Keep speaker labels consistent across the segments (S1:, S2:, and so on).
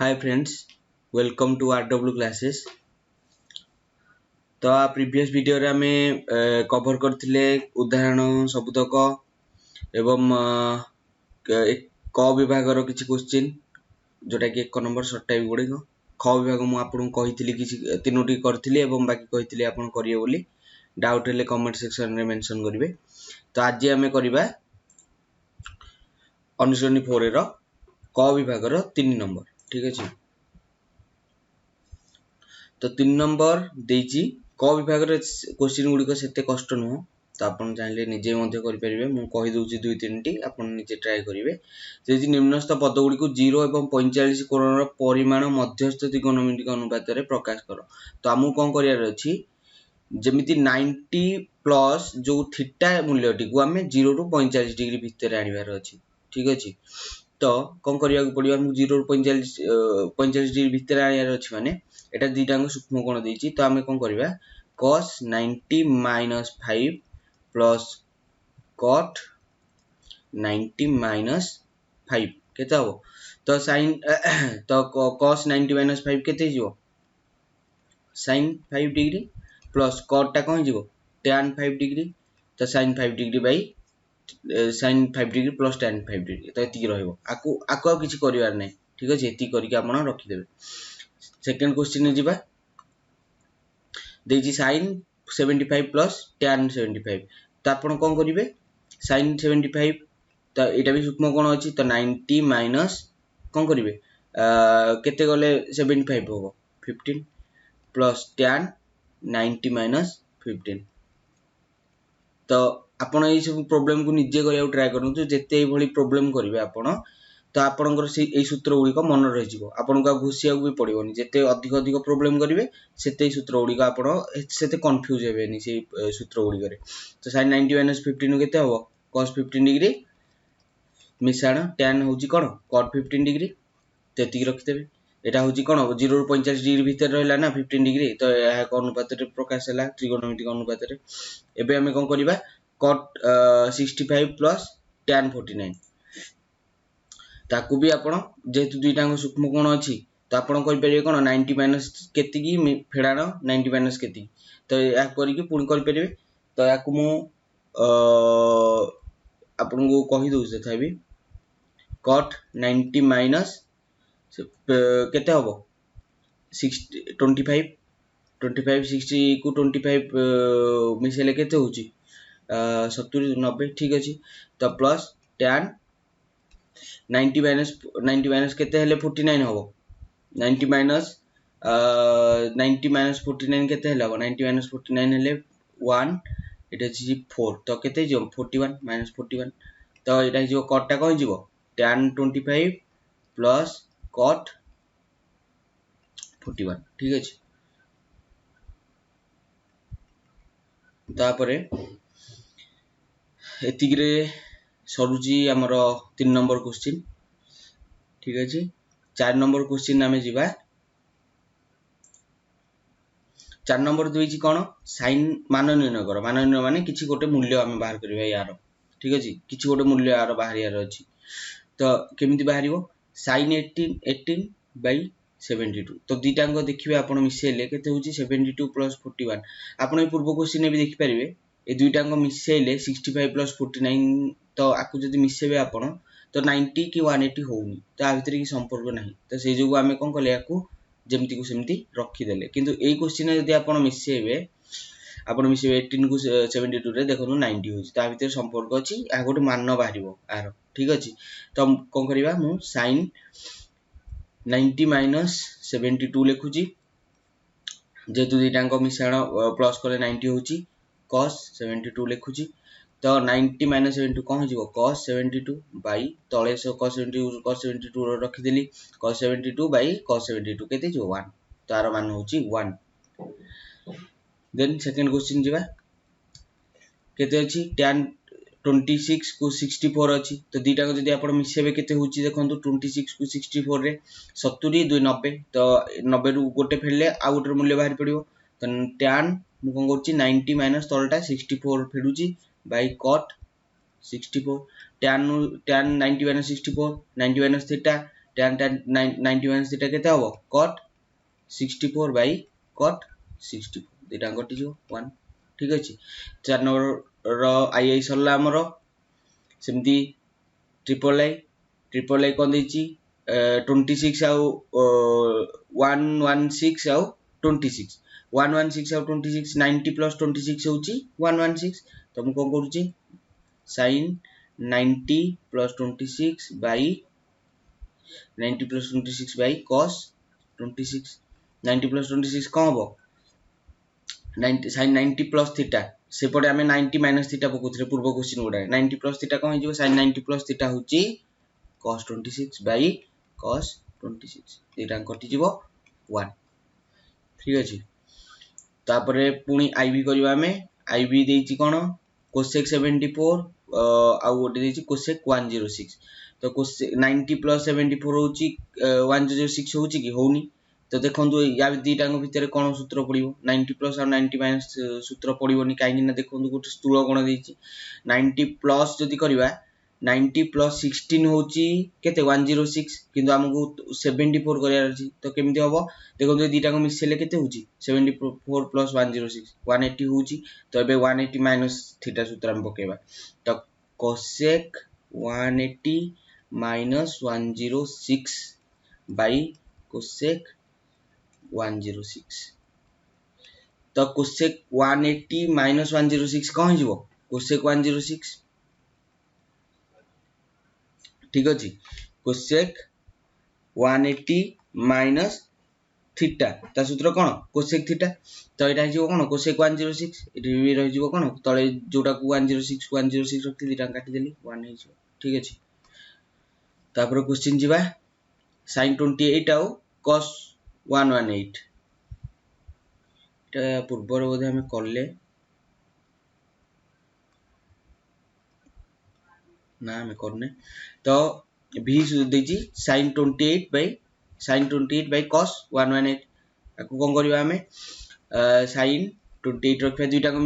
S1: Hi friends, welcome to RW classes. तो previous video रे आमे कवर करथिले उदाहरण सबुतक एवं क विभाग रो किछि क्वेश्चन जोटा कि 1 नंबर शॉर्ट टाइप गुडी ख विभाग मु आपन कहिथिली किछि तीनोटी करथिली एवं बाकी कहिथिली आपन करियो बोली डाउट हेले कमेंट सेक्शन रे मेंशन करिवे। तो आज आमे करिबा अनुसरणी 4 रो क विभाग रो 3 नंबर। ठीक अछि, तो 3 नंबर देछि क विभाग रे क्वेश्चन गुडी को सेते कष्ट नुह। तो आपन चाहिले निजे मध्ये करि परिबे, मु कहि दोछि दुई तीनटी आपन निजे ट्राई करिवे। जेजि निम्नस्थ पद गुडी को 0 एवं 45 कोणर परिमाण मध्यस्थ त्रिकोणमितिक अनुपात रे प्रकाश करो। तो हमु कोन करियार अछि, जेमिति 90 प्लस जो थीटा मूल्यटी को हमें 0 टू 45 डिग्री भितर आनिबार अछि। ठीक अछि, तो कोन करिया पडियो, हम 0 टू 45 डिग्री भितर आनिबार अछि माने एटा दुईटांग सूक्ष्म कोण देछि। तो हमें कोन करिबा, cos 90 minus 5 plus cot 90 minus 5 केते हो। तो sin तो cos 90 minus 5 केते जिवो, sin 5 डिग्री प्लस cot टा कोन जिवो tan 5 डिग्री। तो sin 5 degree by sin 5 degree plus tan 5 degree, तो एति रहइबो। आको किछि करिवार नै। ठीक अछि, एति करिके आपण रखि देबे। सेकंड क्वेश्चन ने जिबा, देछि sin 75 प्लस tan 75। तो आपण कोन करिवे, sin 75 तो एटा भी सूक्ष्म कोण अछि। तो 90 माइनस कोन करिवे, केते गले 75 होबो 15 प्लस tan 90 माइनस 15। तो आपण ए सब प्रॉब्लम को निजे करिया ट्राई करनु। जेते ए भली प्रॉब्लम करिवे आपण, तो आपनकर से ए सूत्र गुडी को मन रहि जिवो। आपण का घुसिया भी पड़िबोनी। जेते अधिक अधिक प्रॉब्लम करिवे सेते सूत्र गुडी को आपण सेते कंफ्यूज हेबेनी से सूत्र गुडी करे। तो sin 90 - 15 केते होबो, cos 15 डिग्री मिसाण tan होची कोन cot 15 डिग्री। तेति रखि देबे। एटा होची कोन 0 रु 45 डिग्री भीतर रहला ना 15 डिग्री। तो एहा को अनुपात रे प्रकाश हला त्रिकोणमितिक अनुपात रे। एबे हमें कोन करिबा, cot 65 प्लस tan 49 ताकू भी आपण जेतु दुईटांग सूक्ष्म कोण अछि। तो आपण करि परिबे कोन 90 माइनस केति की फेडाण 90 माइनस केति। तो या करि के पुणी करि परिबे। तो याकू मु आपण को कहि दउ से भी cot 90 माइनस केते होबो 60 25 25 60 को 25 मिसेले केते होची 70 90। ठीक अछि, तो प्लस tan 90 माइनस केते हेले 49 होबो। 90 माइनस 49 केते हेले होबो, 90 माइनस 49 हेले 1 एटा छी 4। तो केते जो 41 माइनस 41। तो एटा जो cot टा कोन जिवो tan 25 प्लस cot 41। ठीक अछि, तापरे एतिगरे सरुची हमर 3 नंबर क्वेश्चन। ठीक अछि, 4 नंबर क्वेश्चन नामे जिबा। 4 नंबर देछि कोन sin मान निर्णय करो। मान निर्णय माने किछि गोटे मूल्य हम बाहर करबा यार। ठीक अछि, किछि गोटे मूल्य यार बाहर यार अछि। तो केमिति बाहरिबो, sin 18 बाय 72। तो दीटांग देखिबे आपण मिसेले केते होची 72 प्लस 41। आपण ए पूर्व क्वेश्चन भी देखि परिबे, ए दुईटांग मिसेले 65 प्लस 49। तो आकु जदि मिसेबे आपण तो 90 की 180 होउनी। तो आ भितर की संपर्क नाही। तो से जोगु आमे कोन कले आकु जेमति को सेमति रखि देले। किंतु ए क्वेश्चन जदि आपण मिसेबे, आपण मिसेबे 18 को 72 रे देखनु 90 होची। ता भितर संपर्क अछि, आ गोटे मान बाहरिबो आरो। ठीक अछि, तो कोन करिबा, मु sin 90 माइनस 72 लिखुची। जेतु दीटांग मिसाण प्लस करे 90 होची, cos 72 लिखुची। तो 90 माइनस 72 कोन जिवो cos 72 बाई तळे से cos 72 रो रखि देली। cos 72 बाई cos 72 केते जो 1। तार मान होची 1। देन सेकंड क्वेश्चन जिबा, केते अछि tan 26 को 64 अछि। तो दीटा को जदि आपण मिसेबे केते होची देखंतु 26 को 64 रे 70 2 90। तो 90 रु गोटे फेडले आ गोटे मूल्य बाहर पड़िबो। तो tan मु कोन करछि 90 माइनस तलटा 64 फेडुची by cot 64। tan 90 minus 64 90 minus theta tan 90 minus theta केते हबो cot 64 बाई cot 64 दुईटा कटि जो 1 ठीक अछि 4 नंबर रो आई सरला हमरो सेमती ट्रिपल आई कोन दैछि 26 आउ 116 आउ 26 116 आउ 26 90 प्लस 26 होछि 116 तो हम कोन करूछि sin 90 plus 26 by 90 plus 26 by cos 26 90 plus 26 कौन हबो 90 sin 90 plus थीटा सेपटे हमें 90 minus थीटा पकोथरे पूर्व क्वेश्चन गुडा 90 plus थीटा कौन हिजो sin 90 plus थीटा होची cos 26 by cos 26 एटा कटि जीवो 1 ठीक अछि तापरे पुनी आईबी करबा हमें आईबी देछि कोन cosec 74 आउ गोटे देछि cosec 106 तो cosec 90 plus 74 होची 106 होची कि होनी तो देखंतु या दीटा को भितर कोन सूत्र पडिबो 90 plus और 90 माइनस सूत्र पडिबोनी काहे कि ना देखंतु गोटे स्थूल कोण देछि 90 plus जदी करबा 90 plus 16 होची केते 106 किंतु हमकु 74 करियार अछि तो केमिति होबो देखंतु दीटा को मिसेले केते होची 74 plus 106 180 होची तो एबे 180 माइनस थीटा सूत्र हम पकेबा तो cosec 180 minus 106 by cosec 106 तो cosec 180 minus 106 कौन हिजो cosec 106 ठीक अछि cosec 180 minus थीटा ता सूत्र कोन cosec थीटा तो एटा हिजो कोन cosec 106 एटी भी रहि जिवो कोन तळे जोटा को 106 रखि दिटा काटि देली 1 हिजो ठीक अछि तापर क्वेश्चन जिबा sin 28 आउ cos 118 एटा पूर्वर बोधे हमें करले ना हमें करने तो v देजी sin 28 by cos 118 आकु कोन करबा हमें sin 28 रखबा दुईटा को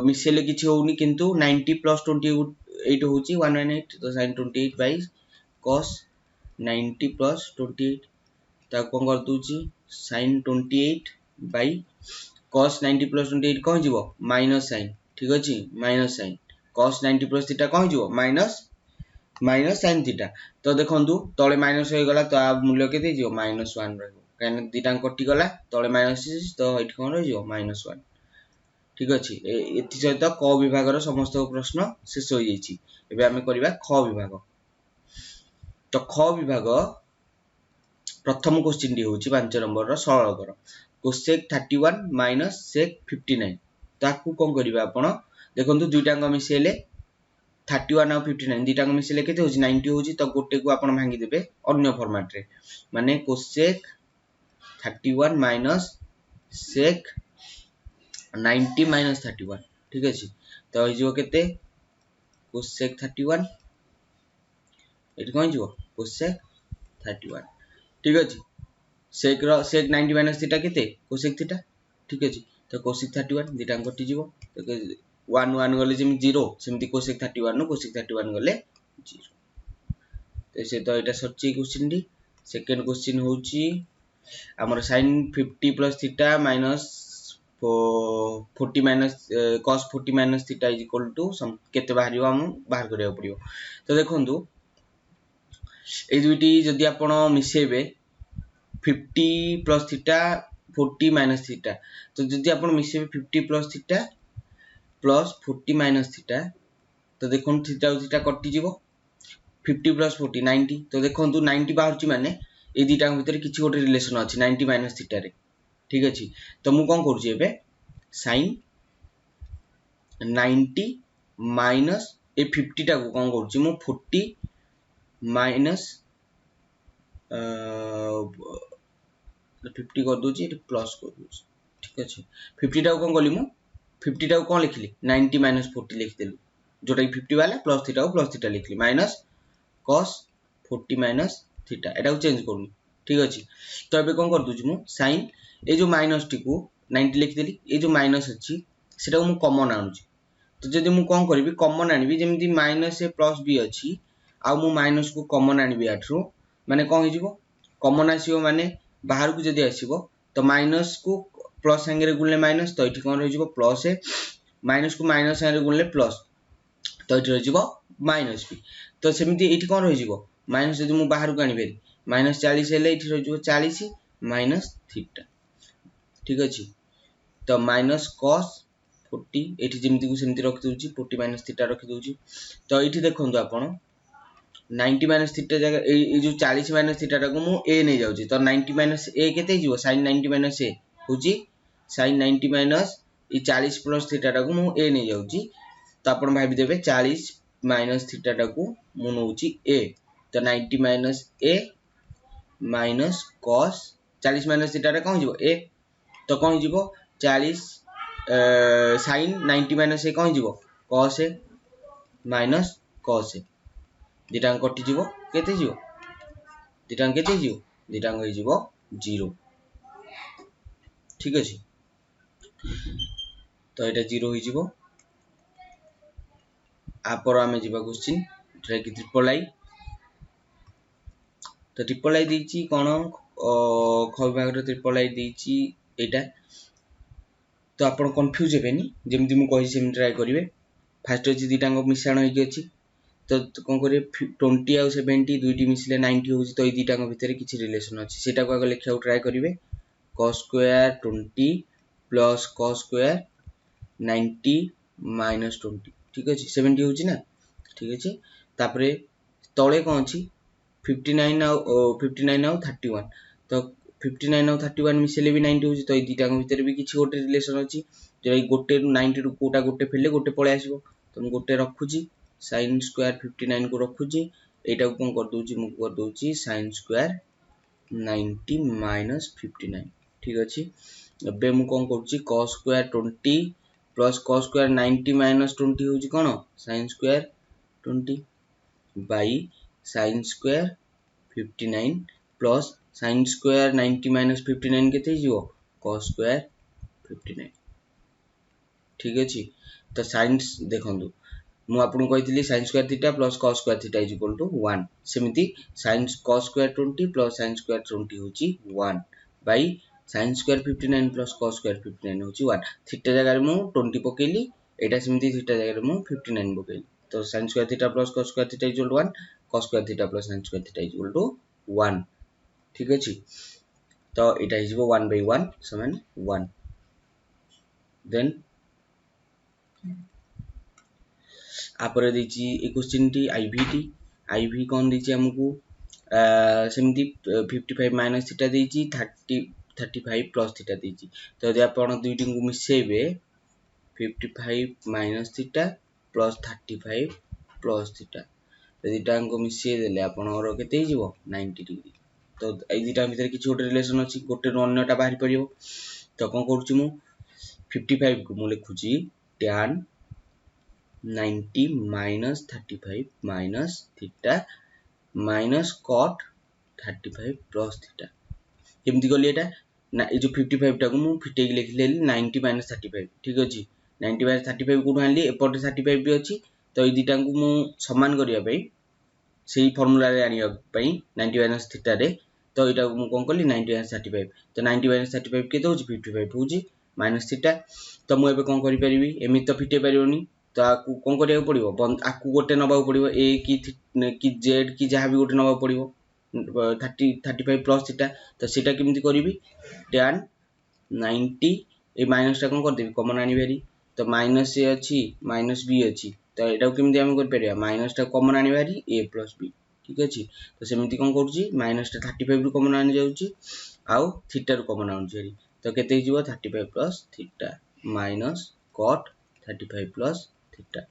S1: मिसेले किछि होउनी किंतु 90 plus 28 होची 118 तो sin 28 by cos 90 plus 28 ता कोन कर दूची sin 28 by cos 90 plus 28 कोन जीवो माइनस sin ठीक अछि minus sin cos 90 plus theta कोन जीवो माइनस sin थीटा तो देखंतु तळे माइनस होय गला तो मूल्य केते जीवो -1 रहबो काहे दीटा कटि गला तळे माइनस तो एठी कोन रहि जीवो -1 ठीक अछि एति सहित क विभाग रो समस्त प्रश्न शेष होई जैछि एबे हमें करबा ख विभाग तो ख विभाग प्रथम क्वेश्चन डी होछि 5 नंबर रो सरल कर cosec 31 minus sec 59 ताकू कोन करबा आपण देखंतु दुईटा को मिसेले 31 और 59 दुईटा को मिसेले केते होछि 90 होछि तो गोटे को आपण भांगी देबे अन्य फॉर्मेट रे माने cosec 31 minus sec 90 minus 31 ठीक अछि तो हिजो केते cosec 31 एठी कोन जिवो cosec 31 ठीक अछि sec 90 minus थीटा केते cosec थीटा ठीक अछि तो cosec 31 दिटा कटि जिवो तो 1 1 गले जेम 0 सेमति cosec 31 नो cosec 31 गले 0 तो से तो एटा सच्ची क्वेश्चन डी सेकंड क्वेश्चन होची हमर sin 50 plus theta minus 40 minus cos 40 minus theta is equal to केते बाहरियो हम बाहर करिया पड़ियो तो देखंतु ए दुइटी जदी आपण मिसेबे 50 plus थीटा 40 minus थीटा तो जदी आपण मिसेबे 50 plus theta plus 40 minus theta तो देखन थीटा और थीटा कटि जीवो 50 plus 40 90 तो देखंतु 90 बाहरची माने ए दीटा भीतर किछि गोटे रिलेशन अछि 90 minus थीटा रे ठीक अछि तो मु कोन करूची एबे sin 90 minus ए 50 टा को कोन करूची मु 40 minus 50 कर दोची एटी प्लस कर दोची ठीक अछि 50 टा को कोन गली मु 50 टा को कोन लिखली 90 minus 40 लिख देली जोटा 50 वाला प्लस थीटा लिखली माइनस cos 40 minus थीटा एटा को चेंज करूनी ठीक अछि तो एबे कोन कर दोची मु sin ए जो माइनस टी को 90 लिख देली ए जो माइनस अछि सेटा को मु कॉमन आनुची तो जदी मु कोन करबी कॉमन आनिबी जेमति माइनस ए प्लस बी अछि आ मु माइनस को कॉमन आनिबी आठरो माने कौन हो कॉमन आसीबो माने बाहर को जदी आसीबो तो माइनस को प्लस संगे गुणले माइनस तो इठी कौन रहिबो प्लस ए माइनस को माइनस संगे गुणले प्लस तो इठी रहिबो माइनस बी तो सेमिति इठी कौन रहिबो माइनस जदी मु बाहर को आनी बेरी माइनस 40 हेले इठी रहिबो 40 माइनस थीटा ठीक अछि तो माइनस cos 40 एठी जेमति को सेमति रख दोउची 40 माइनस थीटा रख दोउची तो एठी देखंतु आपण 90 माइनस थीटा जगह ए जो 40 माइनस थीटा टाको मु ए नै जाउची तो 90 माइनस ए केते हिजो sin 90 माइनस ए होची sin 90 माइनस ई 40 प्लस थीटा टाको मु ए नै जाउची तो आपण भाबी देबे 40 माइनस थीटा टाको मु नउची ए तो 90 माइनस ए माइनस cos 40 माइनस थीटा रे कोन हिजो ए तो कोन हिजो 40 sin 90 माइनस ए कोन हिजो cos ए माइनस cos ए दिटांग कटि जीवो केते जीवो दिटांग केते जीवो दिटांग होई जीवो 0 ठीक अछि तो एटा 0 होई जीवो आपर आमे जीवा क्वेश्चन ट्राई की ट्रिपल आई तो ट्रिपल आई देची कोन ख विभाग रे ट्रिपल आई देची एटा तो आपण कंफ्यूज हेबेनी जेमति मु कहि सेम ट्राई करिवे फर्स्ट अछि दिटांग मिश्रण होई अछि तो कौन करिए 20 आउ 70 दुईटी मिसले 90 होची तो ए दुईटा भितर किछि रिलेशन अछि सेटा को आगे लिखिया ट्राई करिवे cos square 20 plus cos square 90 minus 20 ठीक अछि 70 होची ना ठीक अछि तापरे तळे कोन अछि 59 आउ 31 तो 59 आउ 31 मिसले भी 90 होची तो ए दुईटा भितर भी किछि गोटे रिलेशन अछि जे गोटे 90 रु कोटा गोटे फेले गोटे पळे आसीबो तो हम गोटे रखुची sin स्क्वायर 59 को रखुची एटा को कर दोची मु कर दोची sin स्क्वायर 90 माइनस 59 ठीक अछि एबे मु कोन करची cos square 20 plus cos square 90 minus 20 होची कोन sin square 20 by sin square 59 plus sin square 90 minus 59 केते हिजो cos स्क्वायर 59 ठीक अछि तो sin देखंदु मु आपन कहितली sin square theta plus cos square theta is equal to 1 सेमिति sin cos square 20 plus sin square 20 होची 1 by sin square 59 plus cos square 59 होची 1 थीटा जगह रे मु 20 पकेली एटा सेमिति थीटा जगह रे मु 59 पकेली तो sin square theta plus cos square theta is equal to 1 cos square theta plus sin square theta is equal to 1 ठीक अछि तो एटा हिजबो 1 बाय 1 समान 1 देन आपरे देची ए क्वेश्चन टी आईवी कोन देची हमकु सेमती 55 माइनस थीटा देची 35 प्लस थीटा देची तो यदि आपण दुईटी को मिसेबे 55 minus theta plus 35 plus theta यदि टांको मिसे देले आपनर केते हिजबो 90 डिग्री तो ए दुईटा भीतर किछि गोटे रिलेशन अछि गोटे अन्यटा बाहरी परियो तो कोन करूची मु 55 को मु लिखुची tan 90 minus 35 minus theta minus cot 35 plus theta केमती गली एटा ना ए जो 55 टा को मु फिटे लिख लेली 90 minus 35 ठीक अछि 90 minus 35 को आनली एपटे 35 भी अछि तो ए दिटा को मु समान करिया पई सेही फार्मूला रे आनिया पई 90 minus theta रे तो एटा को मु कोन करली 90 minus 35 तो 90 minus 35 केते होची 55 होची minus theta तो मु एबे कोन करि परिबी एमि तो फिटे परियोनी तो आकु कोन करिया पड़िबो आकु गोटे नबा पड़िबो ए की जेड की जहां भी गोटे नबा पड़िबो 35 प्लस थीटा तो सेटा केमती करिवि tan 90 ए माइनस टा कोन कर देबी कॉमन आनी बेरी तो माइनस ए अछि माइनस बी अछि तो एटा केमती हम कर परिया माइनस टा कॉमन आनी बेरी a प्लस b ठीक अछि तो सेमती कोन करूची माइनस टा 35 रु कॉमन आनी जाउची आउ थीटा रु कॉमन आउची बेरी तो केते हिजबो 35 plus theta minus cot 35 plus theta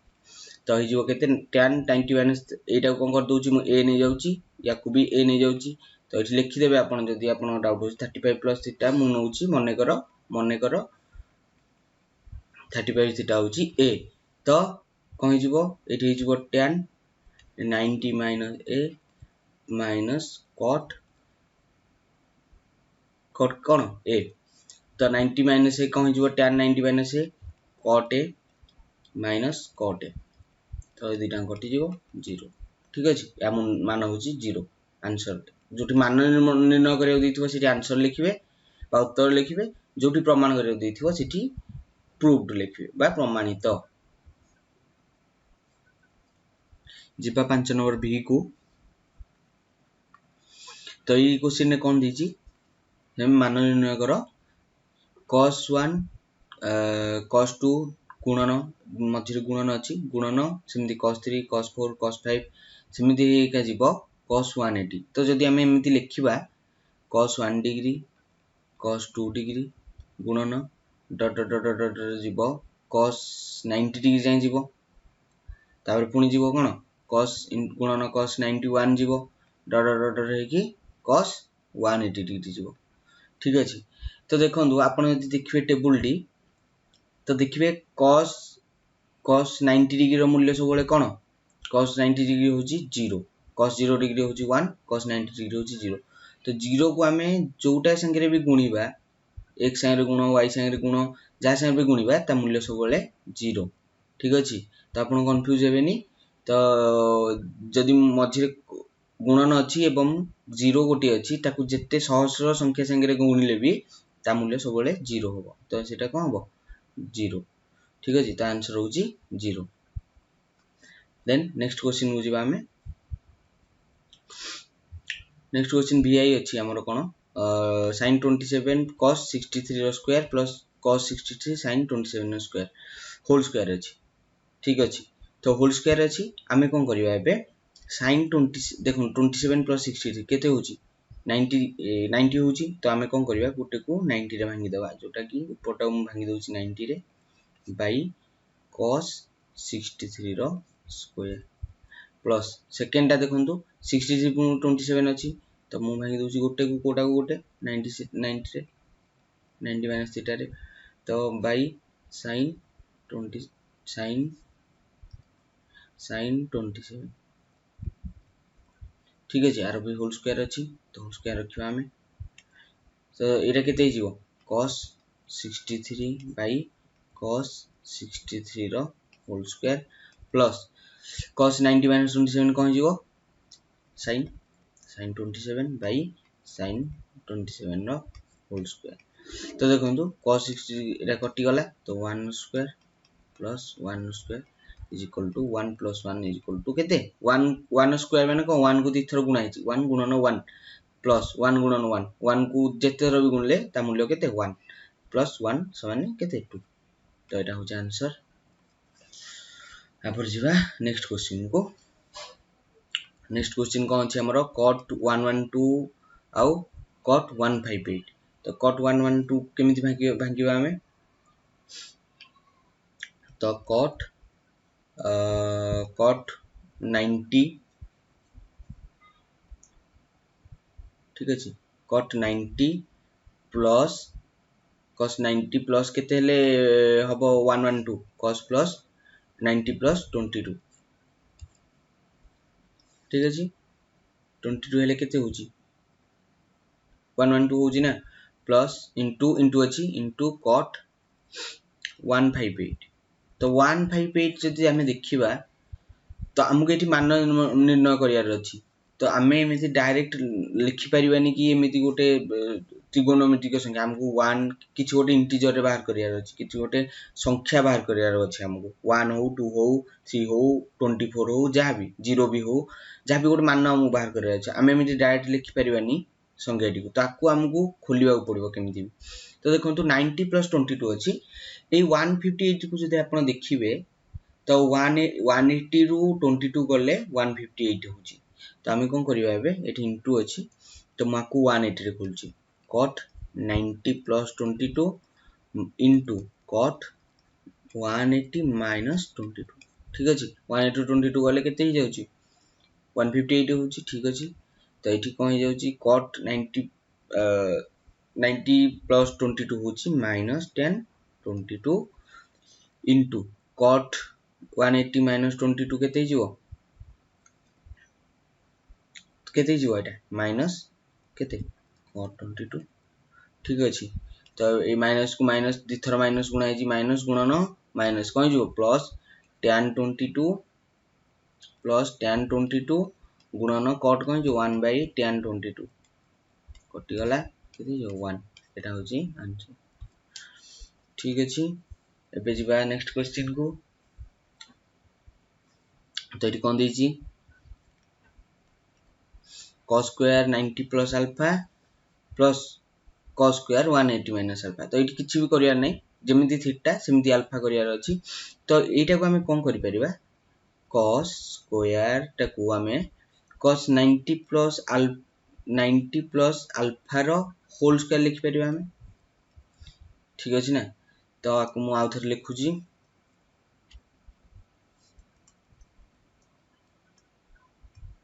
S1: तो हिजो केते tan 90 माइनस एटा कोन कर दोची मु a नै जाउची याकु भी a नै जाउची तो एठी लिखि देबे आपण जदी आपण डाउट होची 35 प्लस थीटा मु नउची मने करो 35 थीटा होची a तो कोन हिजबो एठी हिजबो tan 90 minus a minus cot कोन a तो 90 माइनस a कोन हिजबो tan 90 minus a cot a minus cot a तो ए दिटा कटि जीवो 0 ठीक अछि या मान होची 0 आंसर जोटी मान निर्णय करियो देथिबो सेठी आंसर लिखिबे बा उत्तर लिखिबे, जोटी प्रमाण करियो देथिबो सेठी प्रूव्ड लिखिबे बा प्रमाणित। जिपा 5 नंबर बी को। तो ये क्वेश्चन ने कौन दीची हम मान निर्णय करो cos 1 cos 2 गुणन मझिरे गुणन अछि गुणन सेमती cos 3 cos 4 cos 5 सेमती का जीवो cos 180। तो जदि हम एमती लिखिबा cos 1 डिग्री cos 2 डिग्री गुणन डट डट डट डट जीवो cos 90 डिग्री जाय जीवो, तापर पुणी जीवो कोन cos गुणन cos 91 जीवो डट डट डट हे कि cos 180 डिग्री जीवो। ठीक अछि। तो देखंतु आपण यदि देखिबे टेबुल डी तो देखिबे cos 90 डिग्री रो मूल्य सब बेले कोन cos 90 डिग्री होची 0, cos 0 डिग्री होची 1, cos 90 डिग्री होची 0। तो 0 को हमें जोटा संगे भी गुणीबा x संगे गुण y संगे गुण जा संगे भी गुणीबा ता मूल्य सब बेले 0। ठीक अछि। तो आपण कंफ्यूज हेबेनी। तो जदि मझिरे गुणन अछि एवं 0 गोटी अछि ताकू जत्ते सहस्र संख्या संगे गुणिले भी ता मूल्य सब बेले 0 होबो। तो सेटा कोन होबो 0। ठीक अछि। ता आंसर होची 0। देन नेक्स्ट क्वेश्चन को जिबा हमें। नेक्स्ट क्वेश्चन vi अछि हमरो कोन sin 27 cos 63 रो स्क्वायर प्लस cos 63 sin 27 रो स्क्वायर होल स्क्वायर अछि। ठीक अछि। तो होल स्क्वायर अछि हमें कोन करिवा एबे sin 20 देखो 27 प्लस 63 केते होची 90 होची। तो हमें कोन करिवा गुटे को 90 रे भांगी देबा जोटा कि ऊपरटा हम भांगी दोची 90 रे बाय cos 63 रो स्क्वायर प्लस सेकंड टा देखंतु 63 को 27 अछि तो मु भांगी दोची गुटे को कोटा को गुटे 90 रे 90 माइनस थीटा रे तो बाय sin 20 sin 27। ठीक अछि। आर भी होल स्क्वायर अछि तो होल स्क्वायर रखिबा हमें। तो एटा केते हिजिवो cos 63 बाय cos 63 रो whole square plus cos 90 minus 27 कोन हिजिवो sin 27 बाय sin 27 रो होल स्क्वायर। तो देखंतु cos 60 एटा कटि गला तो 1 square plus 1 square is equal to 1 plus 1 is equal to केते 1 स्क्वायर माने को 1 को दी थरो गुणा हिची 1 गुणन 1 प्लस 1 गुणन 1 1 को जेते थरो भी गुणले ता मूल्य केते 1 प्लस 1 समान केते 2। तो एटा होची आंसर। आपर जिबा नेक्स्ट क्वेश्चन को। नेक्स्ट क्वेश्चन कोन अछि हमरो cot 112 आउ cot 158। तो cot 112 केमिति भांगिबा हमें तो cot 90 ठीक अछि cot 90 प्लस cos 90 प्लस केते ले हबो 112 cos प्लस 90 प्लस 22। ठीक अछि 22 हेले केते होची 112 होची ना प्लस इनटू अछि इनटू cot 158। तो 158 जदि हमें देखिबा तो हमको एठी मान निर्णय करियार अछि। तो हमें एमिति डायरेक्ट लिखि परिबानी कि एमिति गोटे त्रिकोणमितिक संख्या हमको 1 किछि गोटे इंटीजर रे बाहर करियार अछि किछि गोटे संख्या बाहर करियार अछि हमको 1 हो 2 हो 3 हो 24 हो जहा भी 0 भी हो जहा भी गोटे मान हम बाहर करियार अछि हमें एमिति डायरेक्ट लिखि परिबानी संख्याटी को ताकू हमको खोलिबा पड़िबो केमिति भी। तो देखंतु 90 प्लस 22 अछि ए 158 को जदि आपण देखिबे तो 180 रु 22 गले 158 होची। तो हमें कोन करिबा एबे एठी इनटू अछि तो माकू 180 रे खोलची cot 90 plus 22 into cot 180 minus 22। ठीक अछि 180 22 गले केते hi जाउची 158 होची। ठीक अछि। तो एठी कोन hi जाउची cot 90 प्लस 22 होची माइनस 10 22 इनटू cot 180 माइनस 22 केते hi जिवो केते hi जिवो एटा माइनस केते cot 22। ठीक अछि। तो ए माइनस को माइनस दी थरो माइनस गुणा हिची माइनस गुणन माइनस कोन जिवो प्लस tan 22 प्लस tan 22 गुणन कट कौन 1/tan22 कटिगला केते 1 एटा होची आंसर। ठीक अछि एबे जिबा नेक्स्ट क्वेश्चन को। तो एटी कोन देछि cos square 90 plus alpha plus cos square 180 minus alpha. तो एटी किछि भी करियार नै जेमिति थीटा सेमिति अल्फा करियार अछि। तो एटा को हमें कोन करि परिबा cos स्क्वायर टाकू हमें cos 90 plus alpha rho whole square लिखि परिबा हमें। ठीक अछि ना। तो आकु मु आउ थर लिखुजी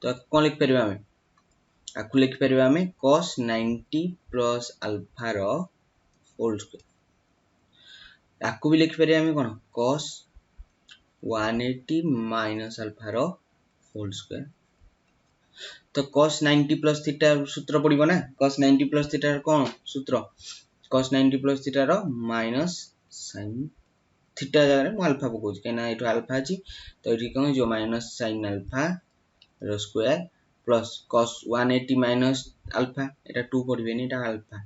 S1: तो कोन लिखि परिबा हमें आकु लिखि परिबा हमें cos 90 plus alpha rho whole square. आकु भी लिखि परिबा हमें कोन cos 180 minus alpha rho whole square. तो cos 90 प्लस थीटा सूत्र पड़िबो ना cos 90 प्लस थीटा कोन सूत्र cos 90 plus theta rho minus sin theta जगह मु अल्फा पकोज केना एठो अल्फा अछि तो एठी कोन जो माइनस sin अल्फा रो square plus cos 180 minus alpha एटा 2 पड़िबेनी एटा अल्फा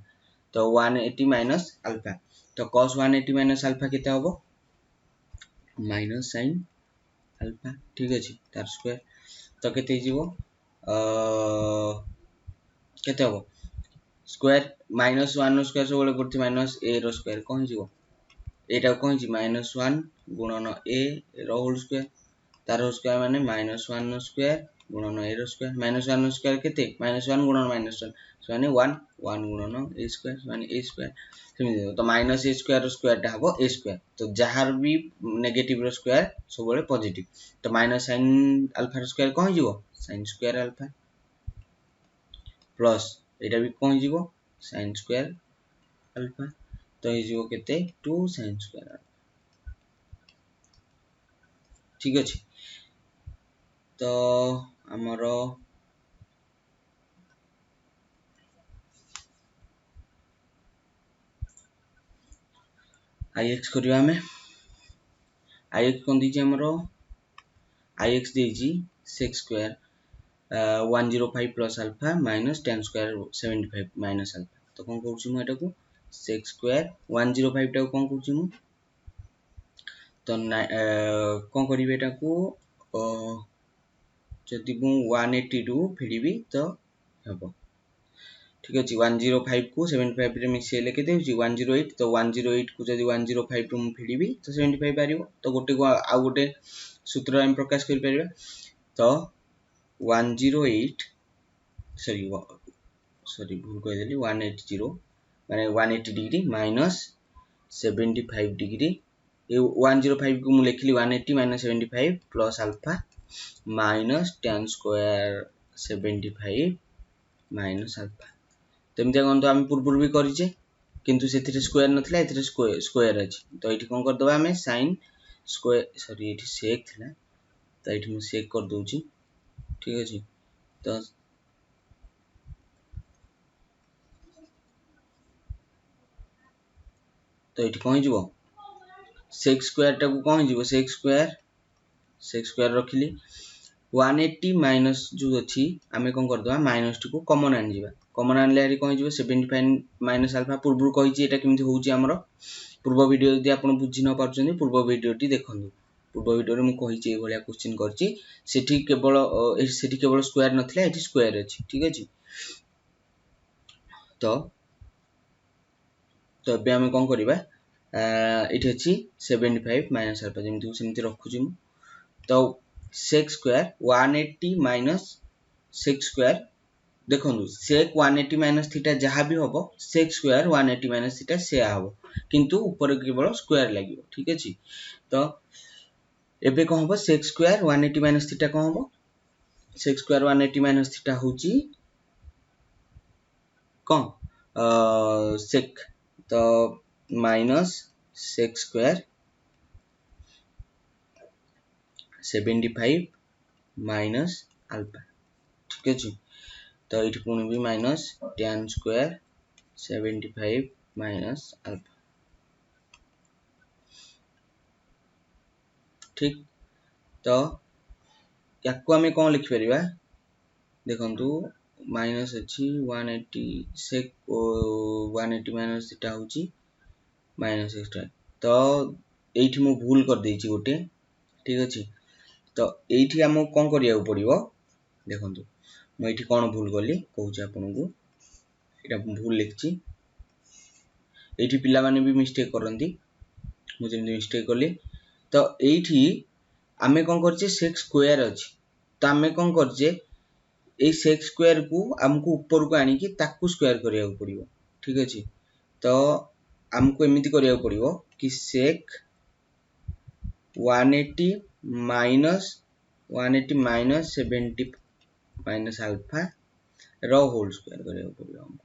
S1: तो 180 माइनस अल्फा तो cos 180 माइनस अल्फा केते होबो माइनस sin अल्फा। ठीक अछि तार स्क्वायर तो केते हिजिबो केते होबो स्क्वायर माइनस 1 रो स्क्वायर सब करथि माइनस a रो स्क्वायर कोन हिजिबो एटा कोन हिजि -1 गुणन a रो होल स्क्वायर तार स्क्वायर माने -1 रो स्क्वायर गुणन a rho square -1 rho square केते -1 गुणन -1 माने 1 1 गुणन a स्क्वायर माने a स्क्वायर सेमि तो minus a square rho square टा हबो a स्क्वायर तो जहार भी नेगेटिव रो स्क्वायर सब बळे पॉजिटिव तो माइनस sin अल्फा रो स्क्वायर कोन हिजिबो sin square alpha plus iota भी कोन हिजिबो sin स्क्वायर अल्फा तो हिजिबो केते 2 sin स्क्वायर अल्फा। ठीक अछि तो हमरो ix करिवा में ix कोन दिछि हमरो ix देछि sec square 105 plus alpha minus tan square 75 minus alpha तो कोन करूछि मु एटा को sec स्क्वायर 105 टा कोन करूछि मु तो कोन करिवे एटा को जदि मु 182 फेडिबी तो हबो। ठीक अछि 105 को 75 रे मिसेले केते होछि 108 तो 108 को जदि 105 रो मु फेडिबी तो 75 पारिबो तो गोटे को आ गोटे सूत्र हम प्रकाश करि परिबा तो 108 सॉरी भूल कहि देली 180 माने 180 डिग्री माइनस 75 डिग्री ए 105 को मु लिखली 180 minus 75 plus alpha minus tan square 75 minus alpha तेमते कोन तो हम पूर्व भी करिचे किंतु सेथिरे स्क्वायर नथिला एथिरे स्क्वायर अछि तो एठी कोन कर दबा हमें sin स्क्वायर सॉरी एठी sec थिला तो एठी मु sec कर दोछि। ठीक अछि तो एठी कोन हिजिबो sec स्क्वायर टा को कोन हिजिबो sec स्क्वायर रखिली 180 माइनस जो अछि हमें कोन कर दबा माइनस टी को कॉमन आनि जिबा कॉमन आनले हरि कोन हिजिबो 75 माइनस अल्फा पूर्व कहिछि एटा केमति होउछि हमरो पूर्व वीडियो यदि आपण बुझि न पारछन्ती पूर्व वीडियो टी देखंतु पूर्व वीडियो रे मु कहिछि ए भलिया क्वेश्चन करछि सेठी केवल स्क्वायर नथिला एठी स्क्वायर अछि। ठीक अछि तो एबे हमें कोन करिबा एठी अछि 75 माइनस अल्फा जेमति सेमति रखुछि मु तो sec square 180 minus sec square देखंतु sec 180 माइनस थीटा जहां भी होबो sec स्क्वायर 180 माइनस थीटा से आबो किंतु ऊपर केवल स्क्वायर लागिवो। ठीक अछि तो एबे कोन होबो sec स्क्वायर 180 माइनस थीटा कोन होबो sec स्क्वायर 180 माइनस थीटा होछि कोन sec तो minus sec square 75 minus alpha. ठीक अछि तो इठ पुणी भी minus tan square 75 minus alpha. ठीक तो याकु हमें कोन लिखि परिबा देखंतु माइनस अछि 180 सेक 180 माइनस थीटा होची माइनस एक्स स्क्वायर। तो एठी मु भूल कर देछि गोटे, ठीक अछि। तो एठी हमको कोन करिया पड़िबो देखंतु मु एठी कोन भूल गली कहूची आपनको, एटा भूल लिखछि। एठी पिला माने भी मिस्टेक करंती, मु जेम मिस्टेक करली। तो एठी आमे कोन करछे सेक्स स्क्वायर अछि, तो आमे कोन करछे ए सेक्स स्क्वायर को हमको ऊपर को आनी कि ताकू स्क्वायर करिया पड़िबो, ठीक अछि। तो हमको एमिति करिया पड़िबो कि sec 180 minus 70 minus alpha rho whole square करिया पड़िबो हमको,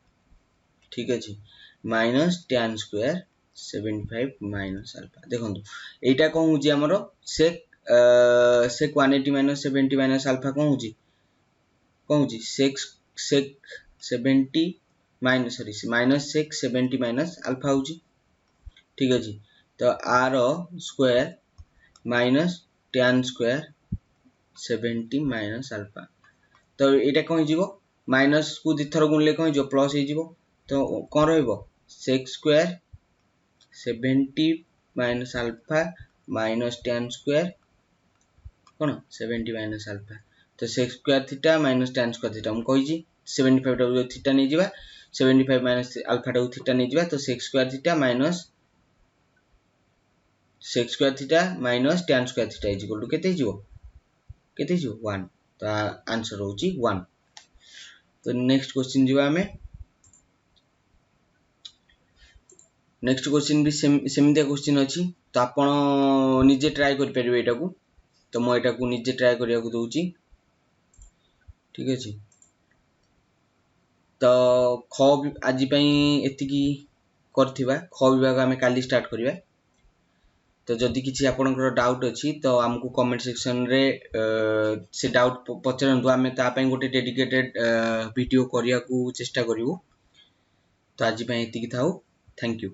S1: ठीक अछि। Minus tan square 75 minus alpha. देखंतु एटा कोन होची हमरो सेक 180 माइनस 70 माइनस अल्फा कोन होची sec 70 minus sec 70 minus alpha होची, ठीक अछि। तो R square minus tan square 70 minus alpha. तो एटा कोन हिजिवो माइनस को दिथर गुणले कोन हिजिवो प्लस हिजिवो। तो कोन रहइबो sec square 70 minus alpha minus tan square कोन 70 माइनस अल्फा। तो sec square theta minus tan square theta हम कहिजी 75 टा थीटा नै जिबा 75 माइनस अल्फा टा थीटा नै जिबा। तो sec square theta minus tan square theta is equal to केते हिजिवो 1। तो आंसर होची 1। तो नेक्स्ट क्वेश्चन जिबा हमें, नेक्स्ट क्वेश्चन भी सेमितिया क्वेश्चन अछि। तो आपण निजे ट्राई कर परिबे एटा को। तो मो एटा को निजे ट्राई करिया को दोउची, ठीक अछि। तो ख आज पई एतिकी करथिबा, ख विभाग हमें काली स्टार्ट करिबा। तो जदि किछि आपनकर डाउट अछि तो हमको कमेंट सेक्शन रे से डाउट पचरंतु, हमें ता पई गोटे डेडिकेटेड वीडियो करिया को चेष्टा करिवो। तो आज पई एतिकी थाउ, थैंक यू।